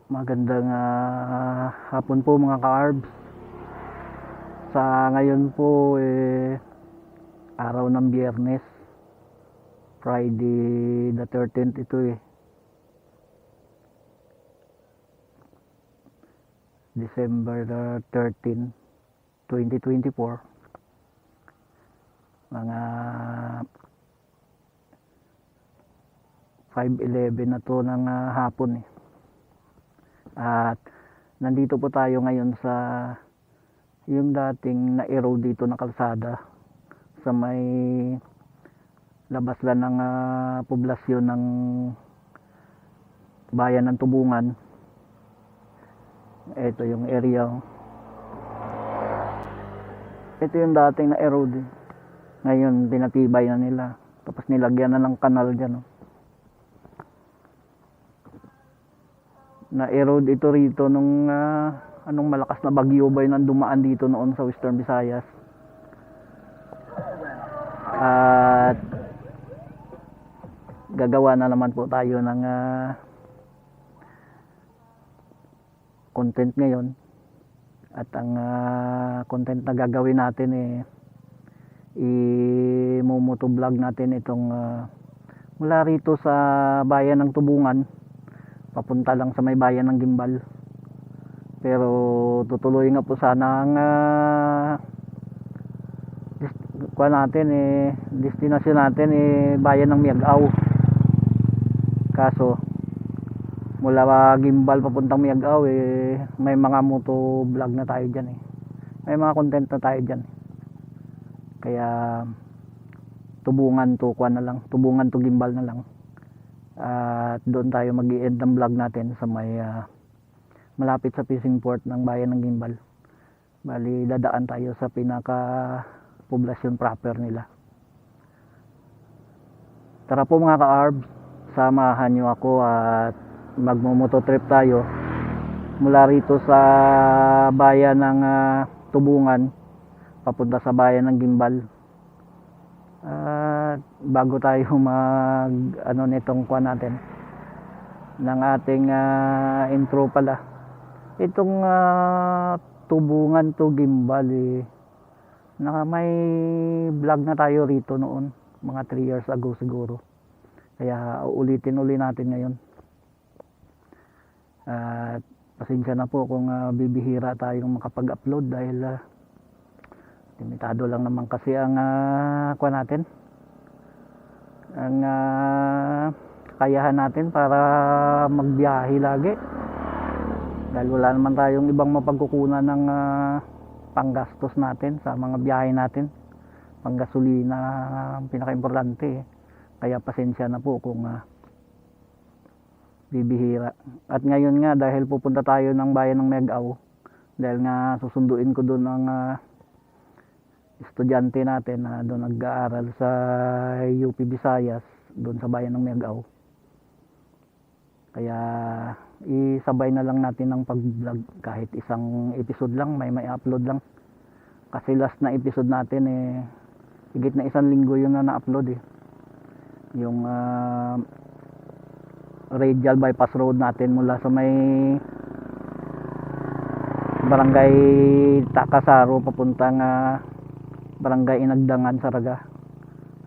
Magandang hapon po mga ka-arbs. Sa ngayon po araw ng Biyernes, Friday the 13th ito December the 13, 2024. Mga 5:11 na to ng hapon At nandito po tayo ngayon sa yung dating na-erode dito na kalsada sa may labas lang ng poblasyon ng bayan ng Tubungan. Ito yung area. Ito yung dating na-erode. Ngayon pinatibay na nila. Tapos nilagyan na ng kanal dyan. Na-erode ito rito nung anong malakas na bagyo ba yun dumaan dito noon sa Western Visayas. At gagawa na naman po tayo ng content ngayon. At ang content na gagawin natin i-motovlog natin itong mula rito sa bayan ng Tubungan papunta lang sa may bayan ng Gimbal. Pero tutuloy nga po sana ang destinasyon natin bayan ng Miagao. Kaso mula Gimbal papuntang Miagao may mga motovlog na tayo diyan May mga content na tayo diyan. Kaya Tubungan to Tubungan to Gimbal na lang. At doon tayo mag-i-end ng vlog natin sa may malapit sa fishing port ng bayan ng Gimbal. Bali dadaan tayo sa pinaka poblasyon proper nila. Tara po mga ka-arbs, samahan nyo ako at magmo-mototrip tayo mula rito sa bayan ng Tubungan papunta sa bayan ng Gimbal. Bago tayo mag nitong kuha natin ng ating intro pala, itong Tubungan to Gimbal may vlog na tayo rito noon mga 3 years ago siguro, kaya ulitin natin ngayon. At pasensya na po kung bibihira tayong makapag-upload dahil limitado lang naman kasi ang kuha natin, ang kakayahan natin para magbiyahe lagi, dahil wala naman tayong ibang mapagkukunan ng panggastos natin sa mga biyahe natin. Panggasolina ang pinaka-importante kaya pasensya na po kung bibihira. At ngayon nga, dahil pupunta tayo ng bayan ng Miagao, dahil nga susunduin ko doon ang estudyante natin na doon nag-aaral sa UP Visayas, doon sa bayan ng Miagao. Kaya isabay na lang natin ng pag-vlog, kahit isang episode lang, may upload lang. Kasi last na episode natin higit na 1 linggo yun na na-upload yung radial bypass road natin mula sa may barangay Takasaro papuntang barangay Inagdangan, Saraga.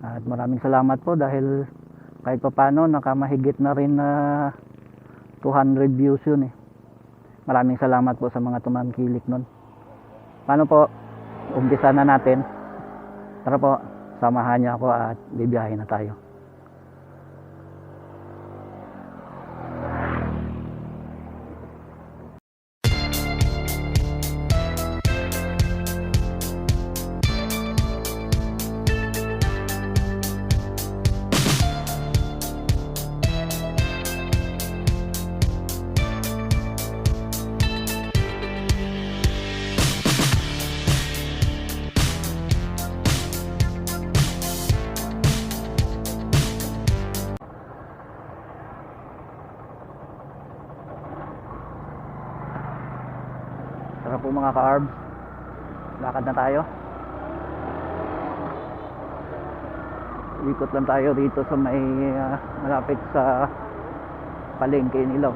At maraming salamat po dahil kahit papano nakamahigit na rin 200 views yun Maraming salamat po sa mga tumangkilik nun. Paano po? Umpisa na natin. Tara po, samahan niyo ako at bibiyahe na tayo. Tara po mga ka-arbs, lakad na tayo. Ikot lang tayo dito sa may malapit sa palengke nila.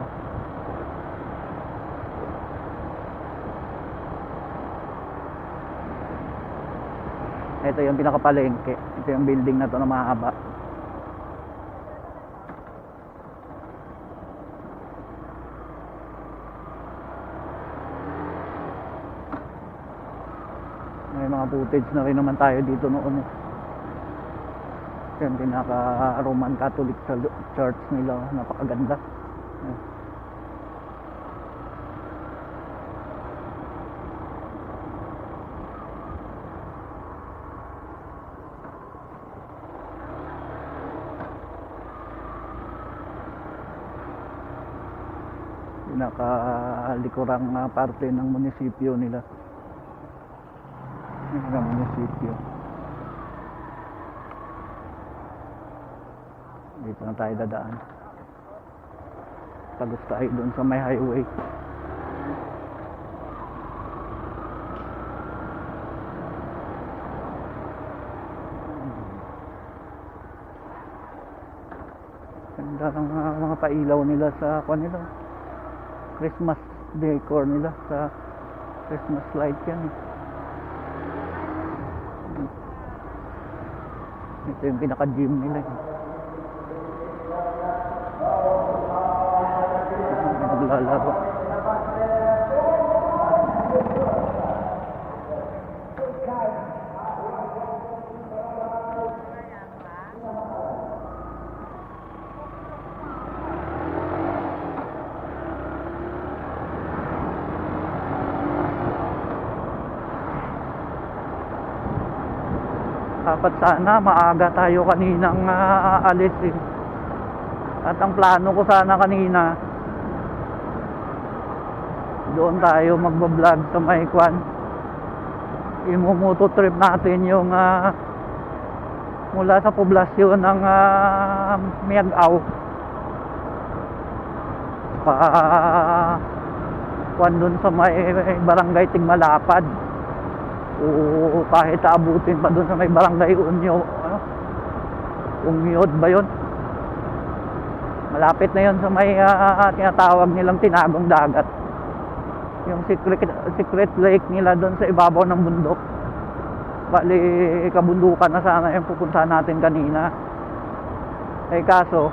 Ito yung pinakapalengke. Ito yung building na to na mahaba. May mga footage na rin naman tayo dito noon. Yung pinaka Roman Catholic Church nila, napakaganda. Pinakalikurang parte ng munisipyo nila. Ng munisipyo. Dito na tayo dadaan. Tagos tayo doon sa may highway. Ganda ng mga pailaw nila sa kanila. Christmas decor nila sa Christmas light yan. Ito yung pinaka-gym nila. Naglalaro. Dapat sana maaga tayo kaninang aalis eh. At ang plano ko sana kanina, doon tayo magbablog sa Maykwan. Imumoto trip natin yung mula sa poblasyon ng Miagao pa doon sa may barangay Tigmalapad. O kahit aabutin pa doon sa may barangay Unyo, Umyod ba yun? Malapit na yun sa may tinatawag nilang Tinagong Dagat. Yung secret lake nila doon sa ibabaw ng bundok. Bali, kabundukan na sana yung pupuntahan natin kanina. Eh kaso,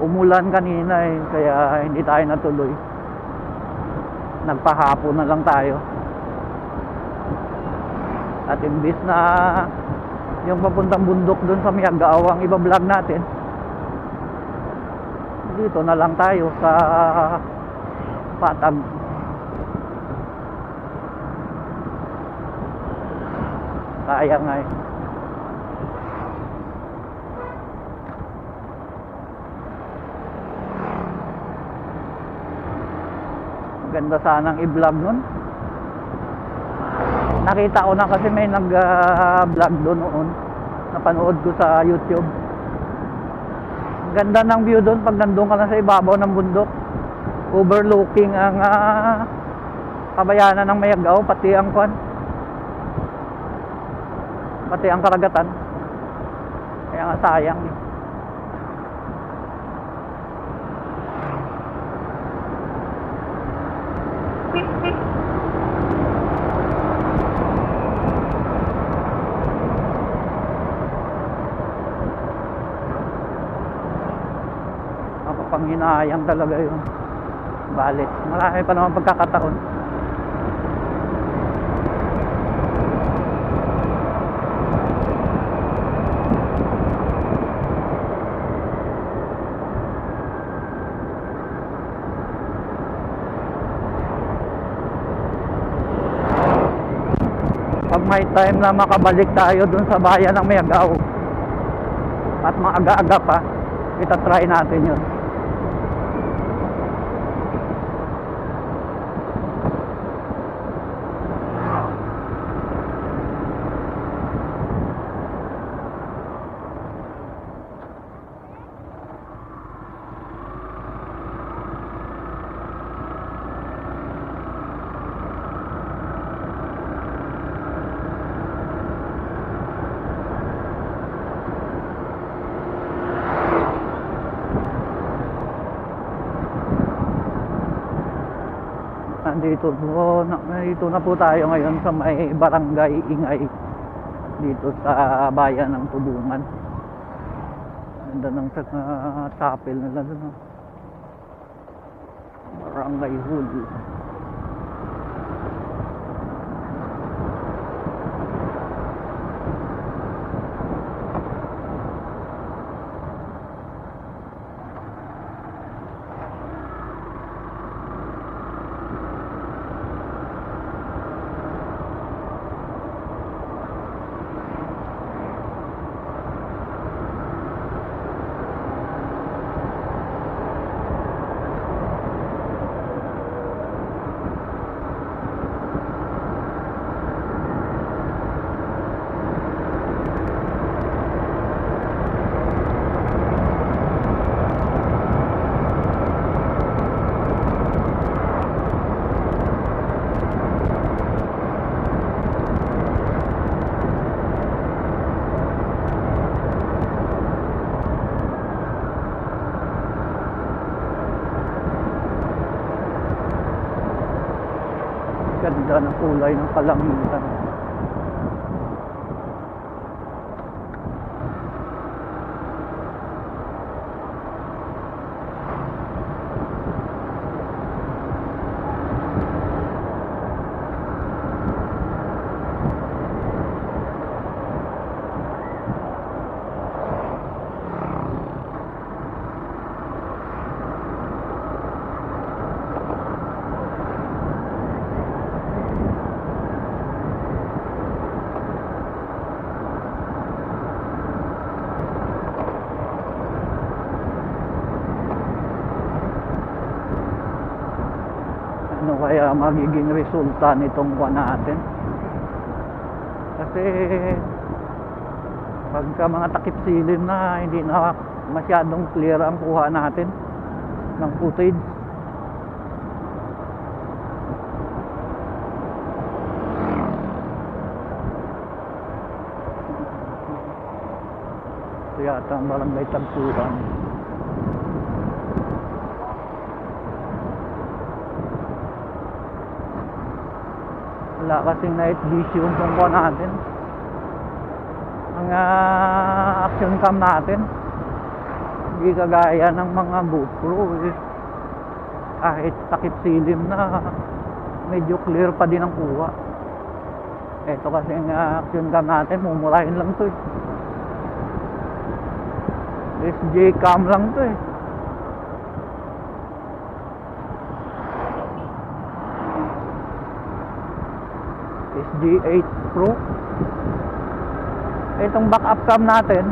umulan kanina eh, kaya hindi tayo natuloy. Nagpahapon na lang tayo. At imbis na yung papuntang bundok doon sa Miagao ang iba-vlog natin, dito na lang tayo sa Patag. Kaya nga eh. Ganda sanang i-vlog nun. Nakita ko na kasi may nag-vlog doon noon. Napanood ko sa YouTube. Ganda ng view doon pag nandun ka na sa ibabaw ng bundok. Overlooking ang kabayanan ng Miagao, pati ang pati ang karagatan. Kaya nga sayang eh. Panghinayang talaga yun. Balit. Marami pa naman pagkakataon. Pag may time na makabalik tayo dun sa bayan ng Miagao at maaga-aga pa, itatry natin yun. Nandito na po tayo ngayon sa may Barangay Ingay. dito sa bayan ng Tubungan. Ganda ng chapel nila doon. Barangay Hall. Ganda ng kulay ng kalangitan. Ano kaya magiging resulta nitong kuha natin? Kasi pagka mga takip silim na, hindi na masyadong clear ang kuha natin ng footage. Ito yata ang barangay Tagpuan. Wala kasing night vision kung kuha natin. Ang action cam natin hindi kagaya ng mga GoPro kahit takip silim na medyo clear pa din ang kuha. Ito kasi ang action cam natin, mumurahin lang to SJ cam lang to SG8 Pro. Itong backup cam natin,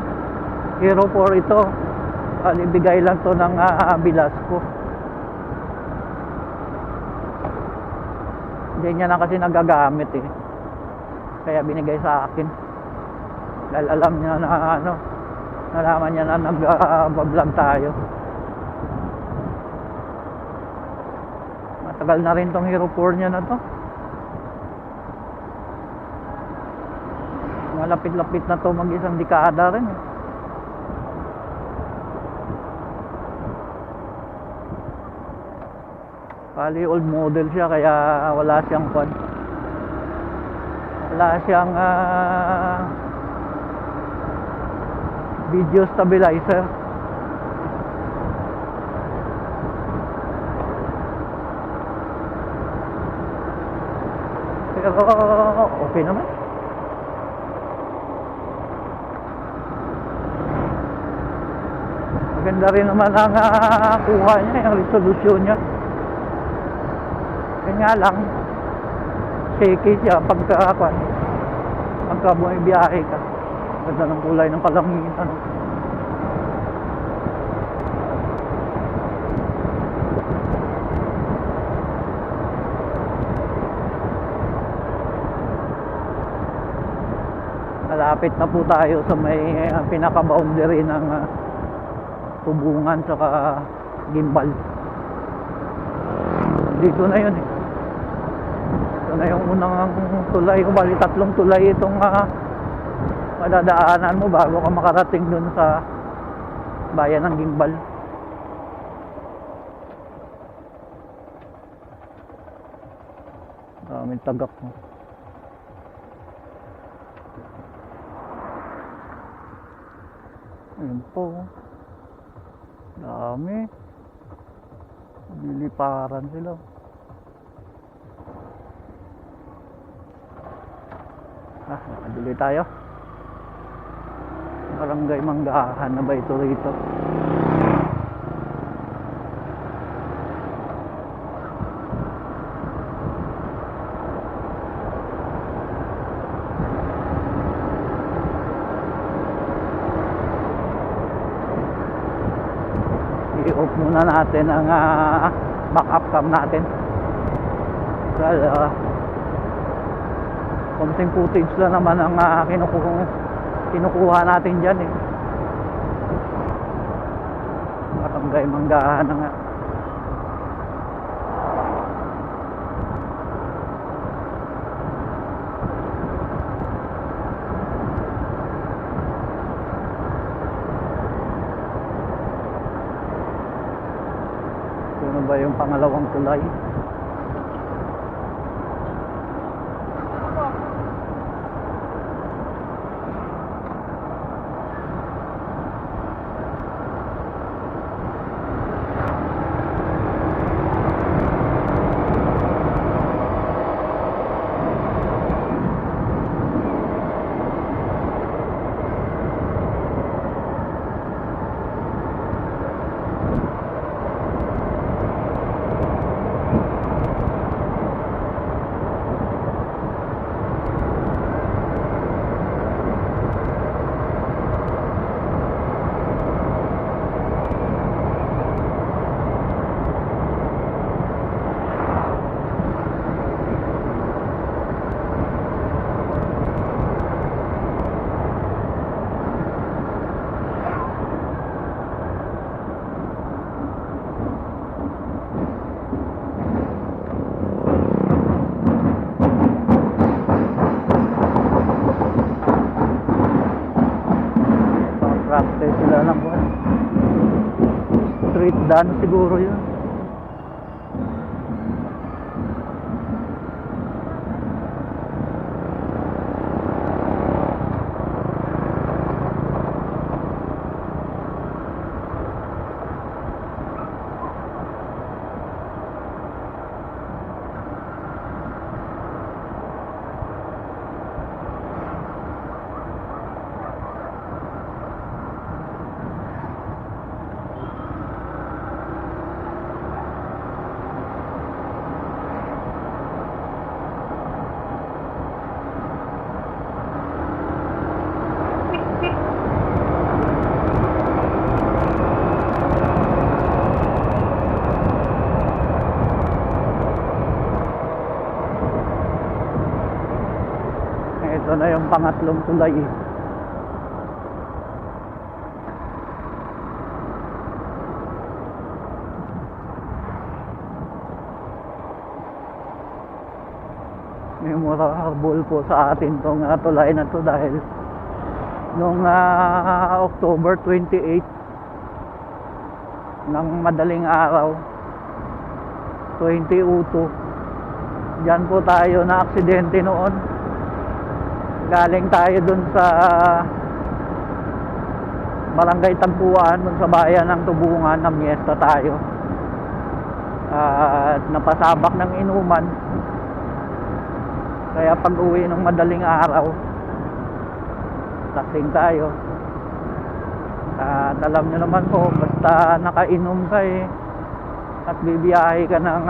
Hero 4 ito. Ibigay lang to ng Velasco. Hindi niya na kasi nagagamit kaya binigay sa akin. Dahil alam niya na nalaman niya na nag-vlog tayo. Matagal na rin tong Hero 4 niya na to. Malapit-lapit na to mag-isang dekada rin. Bali old model siya kaya wala siyang video stabilizer. Pero okay naman. Maganda rin naman ang kuha niya, yung resolution niya. Kanya lang shaky siya pagka bumibiyahe ka. Ganda ng kulay ng kalangitan. Malapit na po tayo sa may pinaka-boundary ng Tubungan saka Gimbal. Dito na yun Ito na yung unang tulay. Bali tatlong tulay itong madadaanan mo bago ka makarating dun sa bayan ng Gimbal. Daming tagak mo. Ayun po. Dami. Liliparan sila. Nakaduli tayo. Barangay Manggahan na ba ito rito? I-off muna natin ang backup cam natin. Dahil konting footage lang naman ang kinukuha natin dyan eh. Barangay Manggahan na nga. Ano ba yung pangalawang tulay? Practice sila lang po. Street dance siguro yun. Ito na yung pangatlong tulay eh. Memorable po sa atin tong tulay na to dahil noong October 28 ng madaling araw 2002 dyan po tayo na aksidente noon. Galing tayo dun sa Barangay Tagpuan, dun sa bayan ng Tubungan, na miesta tayo. At napasabak ng inuman. Kaya pag uwi ng madaling araw, lasing tayo. At alam nyo naman po, basta nakainom ka at bibiyahe ka ng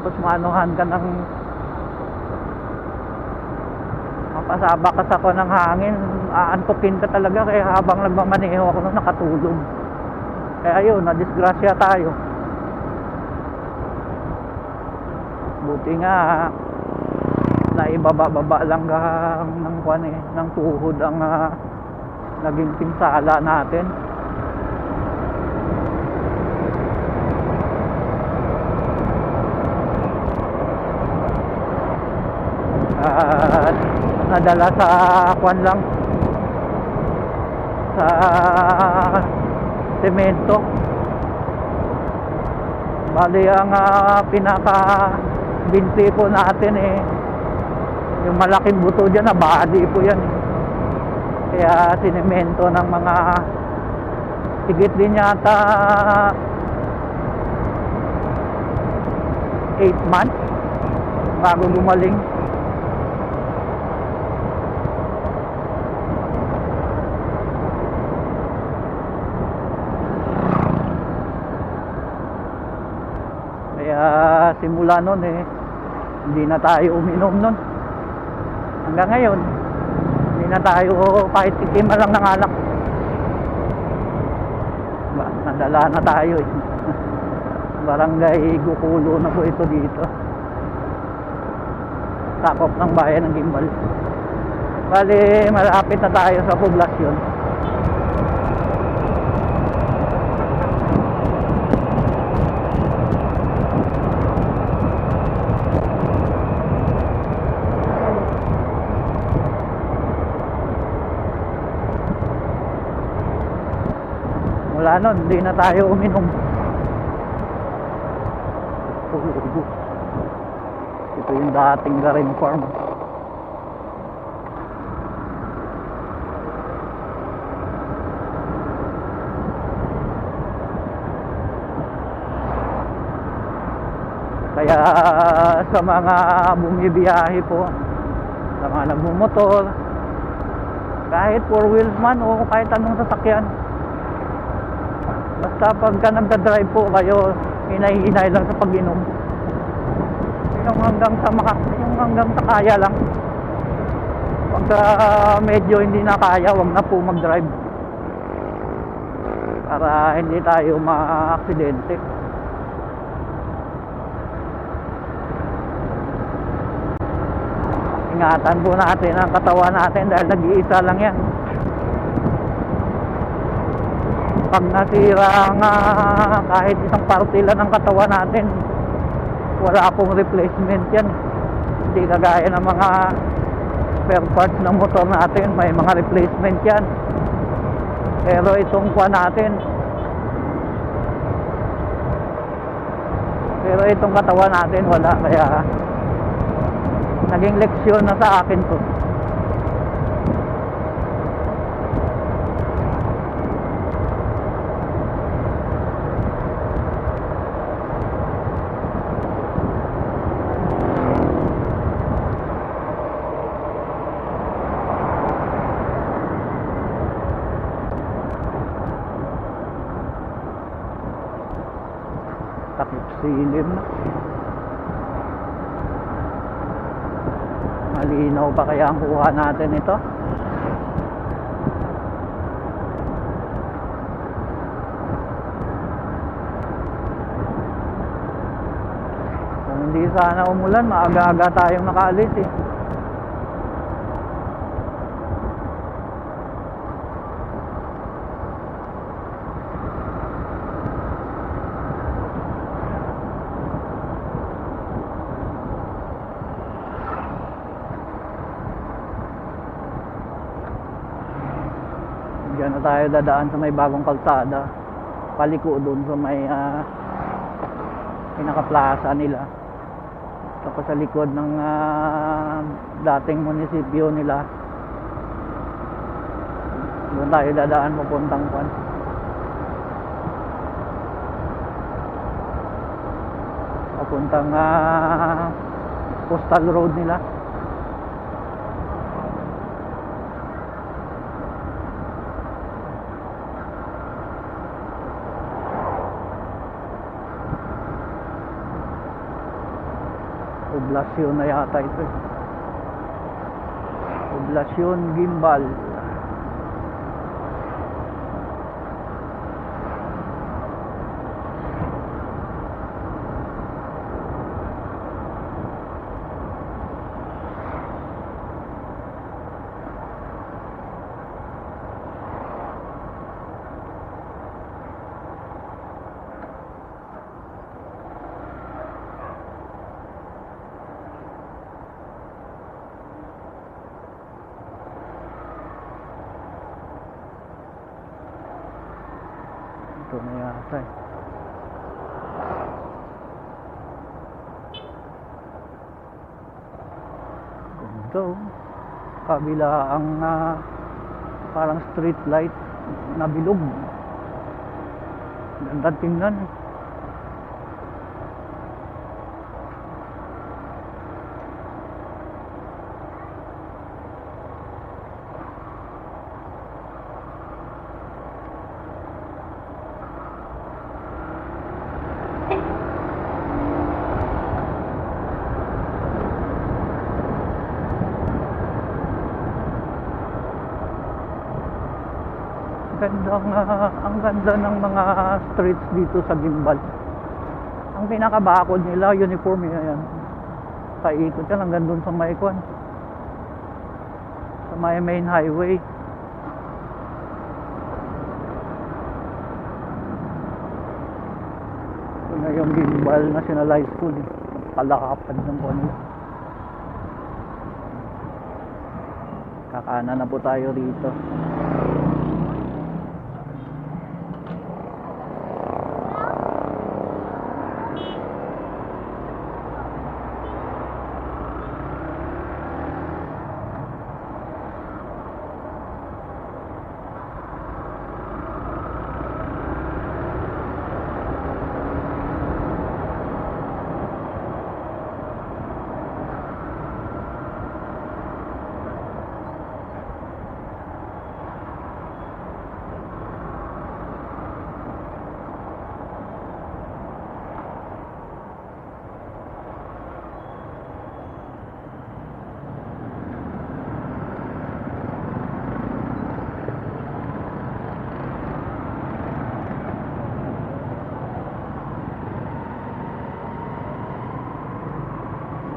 tapos maanuhan ka ng mapasabak ka sa ng hangin, aantukin ka talaga. Kaya habang nagmamaneho ako noon, nakatulog. Kaya ayun, nadisgrasya tayo. Buti nga naibaba-baba lang ng tuhod ang naging pinsala natin. At nadala sa kwan lang, sa semento. Bali ang pinaka binti po natin yung malaking buto dyan na body po yan. Kaya sinemento ng mga higit din yata 8 months bago gumaling. Kaya simula nun hindi na tayo uminom nun. Hanggang ngayon hindi na tayo kahit tikiman lang ng alak. Nadala na tayo Barangay Gukulo na po ito dito, sakop ng bayan ng Gimbal. Bali malapit na tayo sa poblasyon. Mula nun hindi na tayo uminom. Ito yung dating Garin Farm. Kaya sa mga bumibiyahe po, sa mga nagmumotor, kahit 4 wheels man o kahit anong sasakyan, basta pagka nagdadrive po kayo, hinay-hinay lang sa pag-inom. Yung hanggang sa kaya lang. Pagka medyo hindi na kaya, wag na po mag-drive. Para hindi tayo ma-aksidente. Ingatan po natin ang katawan natin dahil nag-iisa lang yan. Pag nasira nga kahit isang parte lang ng katawan natin, wala pong replacement yan. Hindi kagaya ng mga spare parts ng motor natin, may mga replacement yan. Pero itong kuha natin, pero itong katawan natin wala. Kaya naging leksyon na sa akin to. Takip silim na. Malinaw pa kaya ang kuha natin ito? Kung hindi sana umulan, maaga-aga tayong nakaalis Diyan na tayo dadaan sa may bagong kalsada, paliko doon sa may pinaka-plaza nila. Tapos sa likod ng dating munisipyo nila, doon tayo dadaan papuntang Kwan. Papuntang Postal Road nila. Poblasyon na yata ito. Poblasyon Gimbal. Ito na yata Ganito. Kabila ang Parang street light na bilog. Ganda tingnan. Ang ganda ng mga streets dito sa Gimbal. Ang pinakabakod nila, uniform yan. Kaikot yan hanggang doon sa Maikwan. Sa main highway. Ito na yung Gimbal National High School. Kalakapad ng ano. Kakanan na po tayo rito.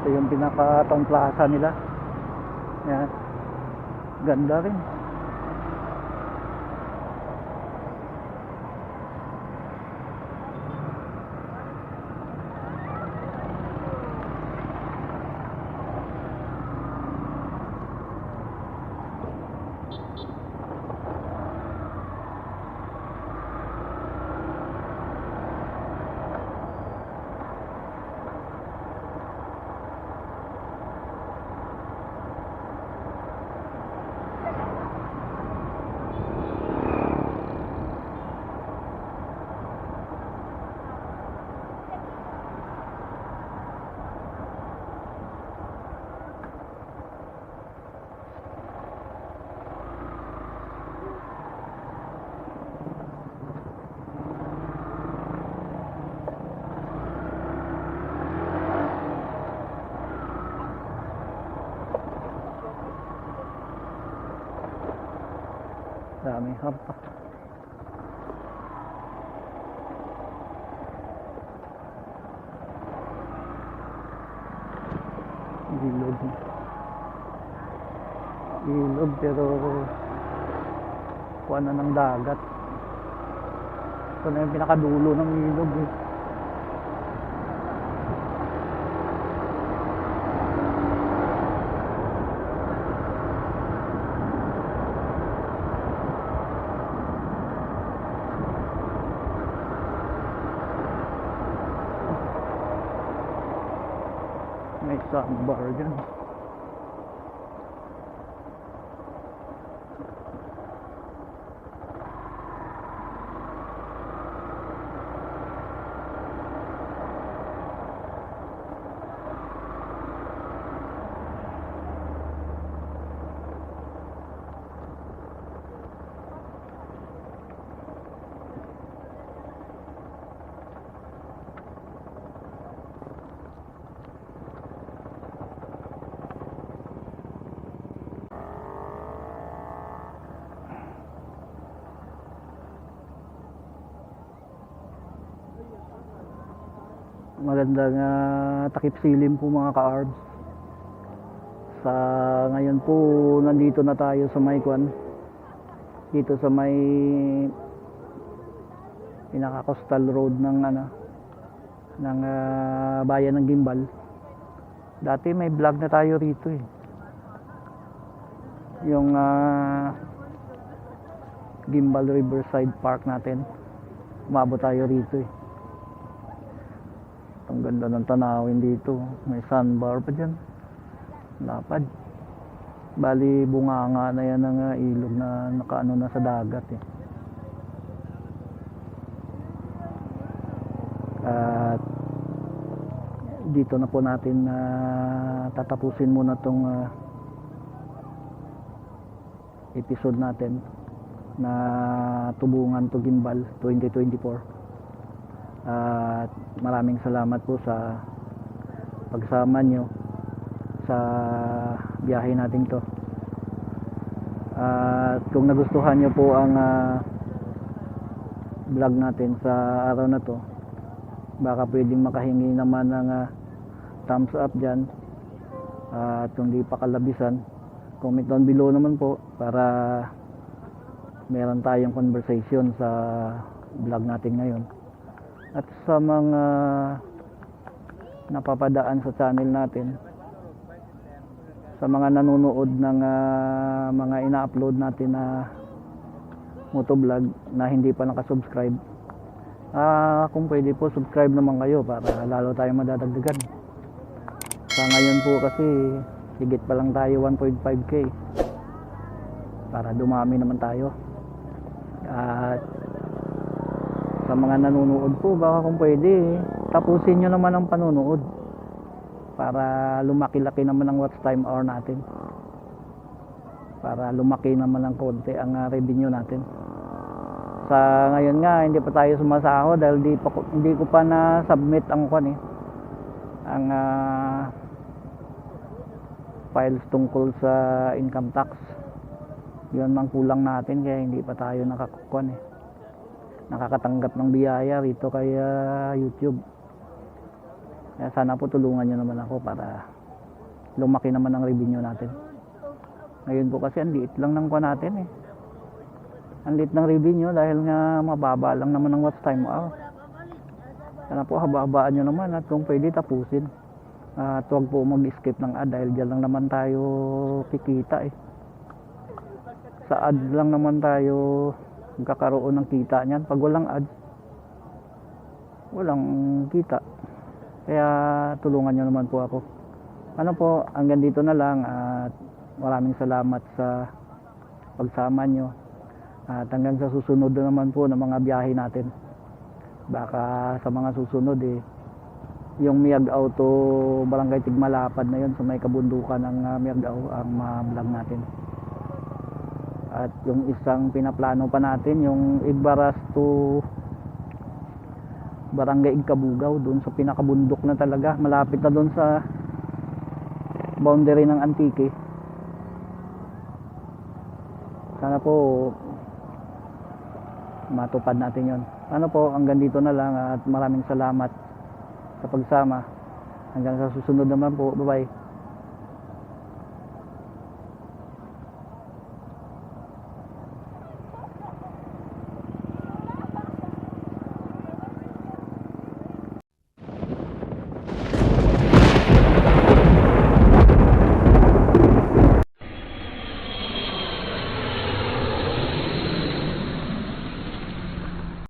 Ito yung pinaka-town plaza nila. Yan. Ganda rin. Dami harpa. Ilog. Ilog pero kuha na ng dagat. Ito na yung pinakadulo ng ilog eh. May sandbar dyan. Magandang takip silim po mga ka-arbs. Sa ngayon po nandito na tayo sa Maikwan. Dito sa may pinaka-coastal road ng bayan ng Gimbal. Dati may vlog na tayo rito eh. Yung Gimbal Riverside Park natin. Umabot tayo rito eh. Ang ganda ng tanawin dito. May sandbar pa dyan. Lapad. Bali bunganga na yan ng ilog na nakaano na sa dagat eh. At dito na po natin tatapusin muna tong episode natin na Tubungan to Gimbal 2024. At maraming salamat po sa pagsama nyo sa biyahe natin to. At kung nagustuhan nyo po ang vlog natin sa araw na to, baka pwedeng makahingi naman ng thumbs up dyan. At kung di pa kalabisan, comment down below naman po para meron tayong conversation sa vlog natin ngayon. At sa mga napapadaan sa channel natin, sa mga nanonood ng mga ina-upload natin na motovlog na hindi pa nakasubscribe, kung pwede po subscribe naman kayo para lalo tayong madadagdagan. Sa ngayon po kasi higit pa lang tayo 1.5k para dumami naman tayo. At sa mga nanonood po, baka kung pwede tapusin nyo naman ang panonood para lumaki-laki naman ang watch time hour natin, para lumaki naman ng konti ang revenue natin. Sa ngayon nga hindi pa tayo sumasahod dahil hindi ko pa na-submit ang ang files tungkol sa income tax. Yun mang kulang natin kaya hindi pa tayo nakakatanggap ng biyaya rito kay YouTube. Kaya sana po tulungan nyo naman ako para lumaki naman ang revenue natin. Ngayon po kasi ang liit lang ng natin eh. Ang liit ng revenue dahil nga mababa lang naman ang watch time hour. Sana po habaan nyo naman at kung pwede tapusin. At huwag po mag-skip ng ad dahil dyan lang naman tayo kikita eh. Sa ad lang naman tayo magkakaroon ng kita niyan. Pag walang ad, walang kita. Kaya tulungan nyo naman po ako. Ano po, hanggang dito na lang at maraming salamat sa pagsama nyo. At hanggang sa susunod na naman po ng mga biyahe natin. Baka sa mga susunod yung Miagao to Barangay Tigmalapad na yun sa may kabundukan ng Miagao ang ma-vlog natin. At yung isang pinaplano pa natin, yung Igbaras to Barangay Igkabugaw, doon sa pinakabundok na talaga, malapit na doon sa boundary ng Antique. Sana po matupad natin yon. Ano po, hanggang dito na lang at maraming salamat sa pagsama. Hanggang sa susunod naman po, bye bye.